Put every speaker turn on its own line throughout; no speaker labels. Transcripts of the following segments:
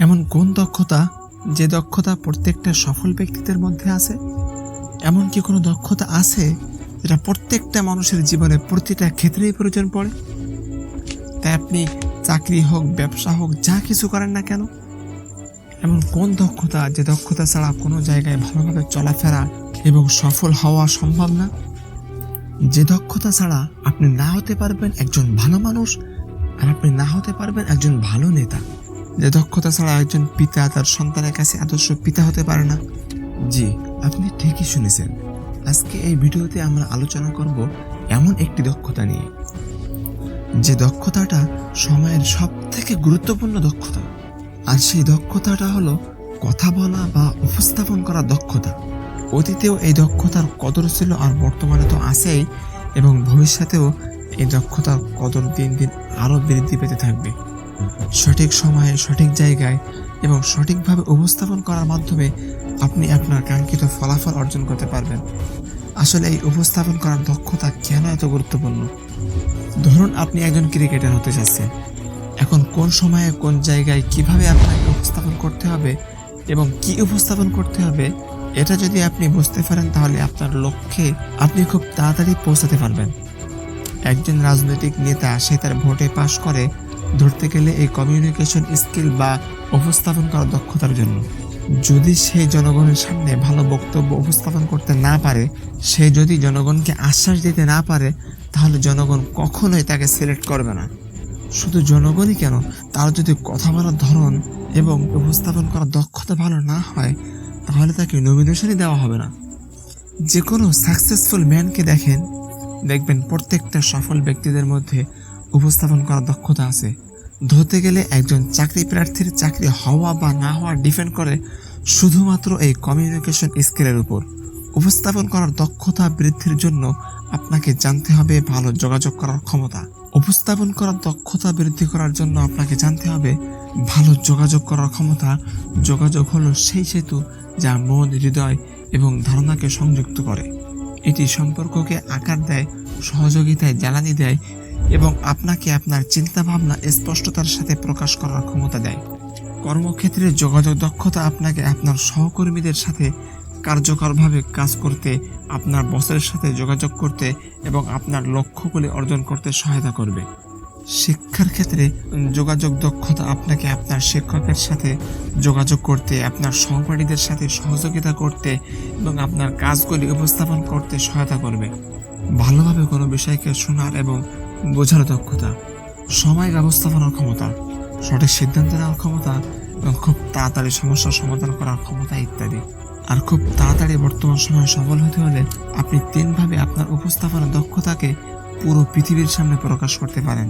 এমন কোন দক্ষতা যে দক্ষতা প্রত্যেকটা সফল ব্যক্তিদের মধ্যে আছে? এমন কি কোনো দক্ষতা আছে যেটা প্রত্যেকটা মানুষের জীবনে প্রতিটা ক্ষেত্রেই প্রয়োজন পড়ে? তাই আপনি চাকরি হোক, ব্যবসা হোক, যা কিছু করেন না কেন, এমন কোন দক্ষতা যে দক্ষতা ছাড়া কোনো জায়গায় ভালোভাবে চলাফেরা এবং সফল হওয়া সম্ভব না? যে দক্ষতা ছাড়া আপনি না হতে পারবেন একজন ভালো মানুষ, আর আপনি না হতে পারবেন একজন ভালো নেতা। যে দক্ষতা ছাড়া একজন পিতা তার সন্তানের কাছে আদর্শ পিতা হতে পারে না। জি, আপনি ঠিকই শুনেছেন। আজকে এই ভিডিওতে আমরা আলোচনা করব এমন একটি দক্ষতা নিয়ে, যে দক্ষতাটা সময়ের সব থেকে গুরুত্বপূর্ণ দক্ষতা। আর সেই দক্ষতাটা হলো কথা বলা বা উপস্থাপন করার দক্ষতা। অতীতেও এই দক্ষতার কদর ছিল, আর বর্তমানে তো আছেই, এবং ভবিষ্যতেও এই দক্ষতার কদর দিন দিন আরও বৃদ্ধি পেতে থাকবে। সঠিক সময়ে, সঠিক জায়গায় এবং সঠিকভাবে উপস্থাপন করার মাধ্যমে আপনি আপনার কাঙ্ক্ষিত ফলাফল অর্জন করতে পারবেন। আসলে এই উপস্থাপন করার দক্ষতা কেন এত গুরুত্বপূর্ণ? ধরুন আপনি একজন ক্রিকেটার হতে চাচ্ছেন। এখন কোন সময়ে, কোন জায়গায়, কিভাবে আপনাকে উপস্থাপন করতে হবে এবং কি উপস্থাপন করতে হবে, এটা যদি আপনি বুঝতে পারেন তাহলে আপনার লক্ষ্যে আপনি খুব তাড়াতাড়ি পৌঁছাতে পারবেন। একজন রাজনৈতিক নেতা সে তার ভোটে পাশ করে ধরতে গেলে এই কমিউনিকেশন স্কিল বা উপস্থাপন করার দক্ষতার জন্য। যদি সে জনগণের সামনে ভালো বক্তব্য উপস্থাপন করতে না পারে, সে যদি জনগণকে আশ্বাস দিতে না পারে, তাহলে জনগণ কখনোই তাকে সিলেক্ট করবে না। শুধু জনগণই কেন, তার যদি কথা বলার ধরন এবং উপস্থাপন করার দক্ষতা ভালো না হয়, তাহলে তাকে নমিনেশনই দেওয়া হবে না। যে কোনো সাকসেসফুল ম্যানকে দেখবেন প্রত্যেকটা সফল ব্যক্তিদের মধ্যে উপস্থাপন করার দক্ষতা আছে। ধরতে গেলে একজন চাকরি প্রার্থীর চাকরি হওয়া বা না হওয়া ডিপেন্ড করে শুধুমাত্র এই কমিউনিকেশন স্কিলের উপর। উপস্থাপন করার দক্ষতা বৃদ্ধির জন্য আপনাকে জানতে হবে ভালো যোগাযোগ করার ক্ষমতা। উপস্থাপন করার দক্ষতা বৃদ্ধি করার জন্য আপনাকে জানতে হবে ভালো যোগাযোগ করার ক্ষমতা। যোগাযোগ হলো সেই সেতু যা মন, হৃদয় এবং ধারণাকে সংযুক্ত করে। এটি সম্পর্ককে আকার দেয়, সহযোগিতায় জ্বালানি দেয় এবং আপনাকে আপনার চিন্তাভাবনা স্পষ্টতার সাথে প্রকাশ করার ক্ষমতা দেয়। কর্মক্ষেত্রে যোগাযোগ দক্ষতা আপনাকে আপনার সহকর্মীদের সাথে কার্যকরভাবে কাজ করতে, আপনার বসের সাথে যোগাযোগ করতে এবং আপনার লক্ষ্যগুলি অর্জন করতে সহায়তা করবে। শিক্ষার ক্ষেত্রে যোগাযোগ দক্ষতা আপনাকে আপনার শিক্ষকের সাথে যোগাযোগ করতে, আপনার সহপাঠীদের সাথে সহযোগিতা করতে এবং আপনার কাজগুলি উপস্থাপন করতে সহায়তা করবে। ভালোভাবে কোনো বিষয়কে শোনার এবং বোঝার দক্ষতা, সময় ব্যবস্থাপনার ক্ষমতা, সঠিক সিদ্ধান্ত নেওয়ার ক্ষমতা এবং খুব তাড়াতাড়ি সমস্যার সমাধান করার ক্ষমতা ইত্যাদি। আর খুব তাড়াতাড়ি বর্তমান সময়ে সফল হতে হলে আপনি তিনভাবে আপনার উপস্থাপনা দক্ষতাকে পুরো পৃথিবীর সামনে প্রকাশ করতে পারেন।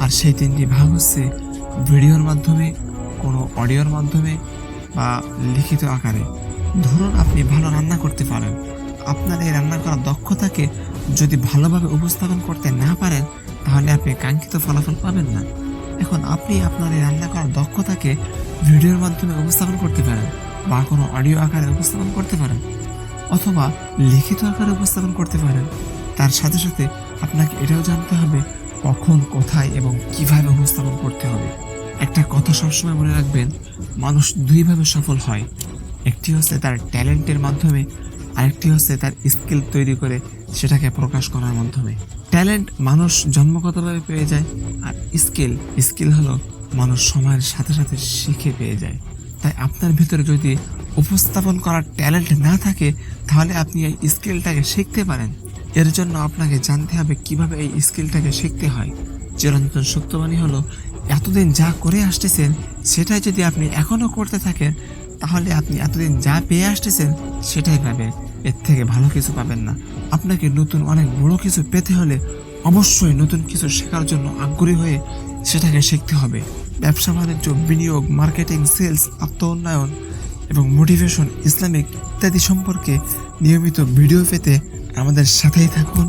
আর সেই তিনটি ভাগ হচ্ছে ভিডিওর মাধ্যমে, কোনো অডিওর মাধ্যমে বা লিখিত আকারে। ধরুন আপনি ভালো রান্না করতে পারেন। আপনার এই রান্না করার দক্ষতাকে যদি ভালোভাবে উপস্থাপন করতে না পারেন, তাহলে আপনি কাঙ্ক্ষিত ফলাফল পাবেন না। এখন আপনি আপনার এই রান্না করার দক্ষতাকে ভিডিওর মাধ্যমে উপস্থাপন করতে পারেন, বা কোনো অডিও আকারে উপস্থাপন করতে পারেন, অথবা লিখিত আকারে উপস্থাপন করতে পারেন। তার সাথে সাথে আপনাকে এটাও জানতে হবে কখন, কোথায় এবং কিভাবে উপস্থাপন করতে হবে। একটা কথা সবসময় মনে রাখবেন, মানুষ দুইভাবে সফল হয়। একটি হচ্ছে তার ট্যালেন্টের মাধ্যমে, আরেকটি হচ্ছে তার স্কিল তৈরি করে সেটাকে প্রকাশ করার মাধ্যমে। ট্যালেন্ট মানুষ জন্মগতভাবে পেয়ে যায়, আর স্কিল হলো মানুষ সময়ের সাথে সাথে শিখে পেয়ে যায়। তাই আপনার ভিতরে যদি উপস্থাপন করার ট্যালেন্ট না থাকে, তাহলে আপনি এই স্কিলটাকে শিখতে পারেন। এর জন্য আপনাকে জানতে হবে কিভাবে এই স্কিলটাকে শিখতে হয়। চিরন্তন সত্যবাণী হলো, এতদিন যা করে আসতেছেন সেটাই যদি আপনি এখনো করতে থাকেন, তাহলে আপনি এতদিন যা পেয়ে আসতেছেন সেটাই পাবেন, এর থেকে ভালো কিছু পাবেন না। আপনাকে নতুন অনেক বড় কিছু পেতে হলে অবশ্যই নতুন কিছু শেখার জন্য আগ্রহী হয়ে সেটাকে শিখতে হবে। ব্যবসা বাণিজ্য, বিনিয়োগ, মার্কেটিং, সেলস, আত্ম-উন্নয়ন এবং মোটিভেশন, ইসলামিক ইত্যাদি সম্পর্কে নিয়মিত ভিডিও পেতে আমাদের সাথেই থাকুন।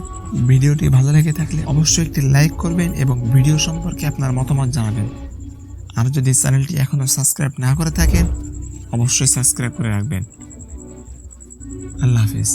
ভিডিওটি ভালো লেগে থাকলে অবশ্যই একটি লাইক করবেন এবং ভিডিও সম্পর্কে আপনার মতামত জানাবেন। আর যদি চ্যানেলটি এখনও সাবস্ক্রাইব না করে থাকেন, অবশ্যই সাবস্ক্রাইব করে রাখবেন। আল্লাহ হাফেজ।